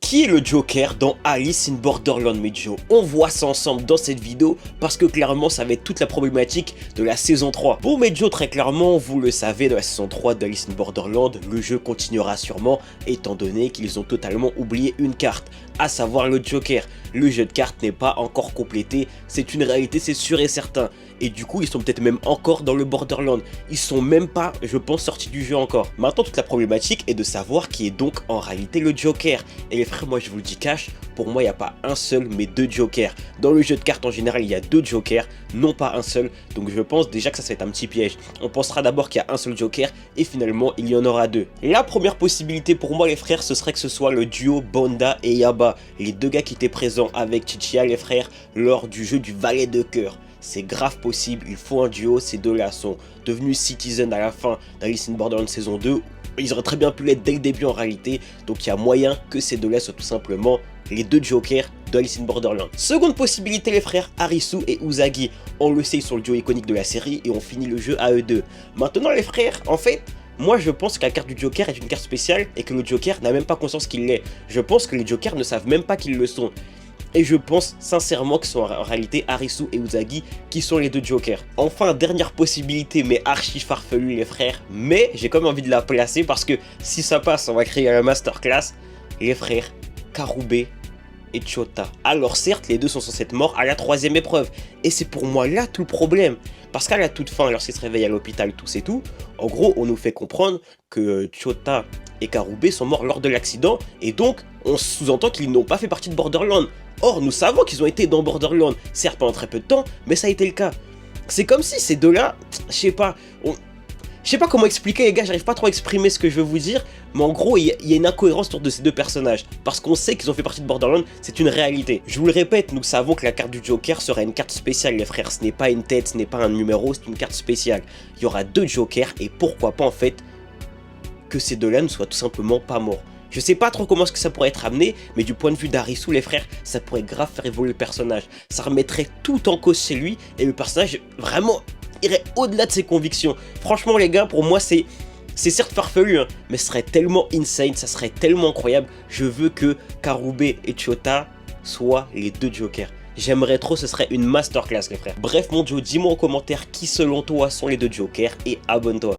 Qui est le Joker dans Alice in Borderland, mes Joe? On voit ça ensemble dans cette vidéo parce que clairement ça va être toute la problématique de la saison 3. Bon mes Joe, très clairement, vous le savez, dans la saison 3 d'Alice in Borderland, le jeu continuera sûrement étant donné qu'ils ont totalement oublié une carte, à savoir le Joker. Le jeu de cartes n'est pas encore complété, c'est une réalité, c'est sûr et certain. Et du coup, ils sont peut-être même encore dans le Borderland. Ils sont même pas, je pense, sortis du jeu encore. Maintenant, toute la problématique est de savoir qui est donc en réalité le Joker. Et les frères, moi je vous le dis cash, pour moi il n'y a pas un seul mais deux Jokers. Dans le jeu de cartes en général, il y a deux Jokers, non pas un seul. Donc je pense déjà que ça va être un petit piège. On pensera d'abord qu'il y a un seul Joker et finalement il y en aura deux. La première possibilité pour moi les frères, ce serait que ce soit le duo Bonda et Yaba. Les deux gars qui étaient présents avec Chichia les frères lors du jeu du Valet de Cœur. C'est grave possible, il faut un duo, ces deux-là sont devenus Citizen à la fin d'Alice in Borderland saison 2. Ils auraient très bien pu l'être dès le début en réalité, donc il y a moyen que ces deux-là soient tout simplement les deux Jokers d'Alice in Borderland. Seconde possibilité les frères, Arisu et Usagi. On le sait, ils sont le duo iconique de la série et on finit le jeu à eux deux. Maintenant les frères, en fait, moi je pense que la carte du Joker est une carte spéciale et que le Joker n'a même pas conscience qu'il l'est. Je pense que les Jokers ne savent même pas qu'ils le sont. Et je pense sincèrement que ce sont en réalité Arisu et Usagi qui sont les deux Jokers. Enfin, dernière possibilité, mais archi farfelue les frères. Mais j'ai quand même envie de la placer parce que si ça passe, on va créer la masterclass. Les frères Karube et Chota. Alors certes, les deux sont censés être morts à la troisième épreuve. Et c'est pour moi là tout le problème. Parce qu'à la toute fin, lorsqu'ils se réveillent à l'hôpital, tous et tout, en gros, on nous fait comprendre que Chota et Karube sont morts lors de l'accident. Et donc, on sous-entend qu'ils n'ont pas fait partie de Borderland. Or, nous savons qu'ils ont été dans Borderland, certes pendant très peu de temps, mais ça a été le cas. C'est comme si ces deux-là, je sais pas comment expliquer les gars, j'arrive pas trop à exprimer ce que je veux vous dire, mais en gros, il y a une incohérence autour de ces deux personnages, parce qu'on sait qu'ils ont fait partie de Borderland, c'est une réalité. Je vous le répète, nous savons que la carte du Joker sera une carte spéciale les frères, ce n'est pas une tête, ce n'est pas un numéro, c'est une carte spéciale. Il y aura deux Jokers, et pourquoi pas en fait, que ces deux-là ne soient tout simplement pas morts. Je sais pas trop comment est-ce que ça pourrait être amené, mais du point de vue d'Arisu les frères, ça pourrait grave faire évoluer le personnage. Ça remettrait tout en cause chez lui, et le personnage vraiment irait au-delà de ses convictions. Franchement les gars, pour moi c'est certes farfelu, hein, mais ce serait tellement insane, ça serait tellement incroyable. Je veux que Karube et Chota soient les deux Jokers. J'aimerais trop, ce serait une masterclass les frères. Bref mon Joe, dis-moi en commentaire qui selon toi sont les deux Jokers et abonne-toi.